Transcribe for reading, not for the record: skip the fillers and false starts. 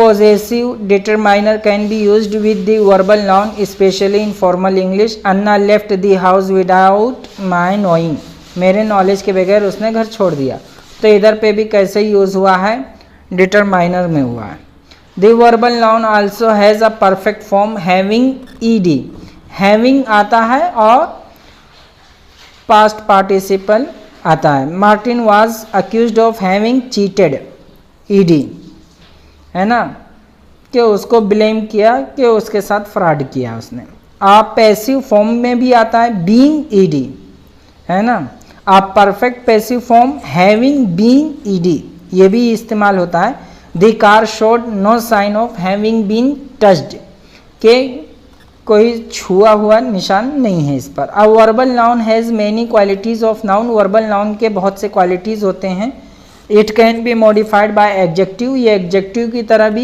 Possessive determiner can be used with the verbal noun, especially in formal English. Anna left the house without my knowing. मेरे knowledge के बगैर उसने घर छोड़ दिया. तो इधर पे भी कैसे यूज़ हुआ है, डिटरमाइनर में हुआ है. The verbal noun also has a perfect form having ed. Having आता है और past participle आता है. Martin was accused of having cheated. ed है ना, कि उसको ब्लेम किया कि उसके साथ फ्रॉड किया उसने. आप पैसिव फॉर्म में भी आता है बीइंग ईडी, है ना. आप perfect passive form having being ED ये भी इस्तेमाल होता है. The car showed no sign of having been touched, के कोई छुआ हुआ निशान नहीं है इस पर. A verbal noun has many qualities of noun. Verbal noun के बहुत से क्वालिटीज़ होते हैं. It can be modified by adjective, ये एडजेक्टिव की तरह भी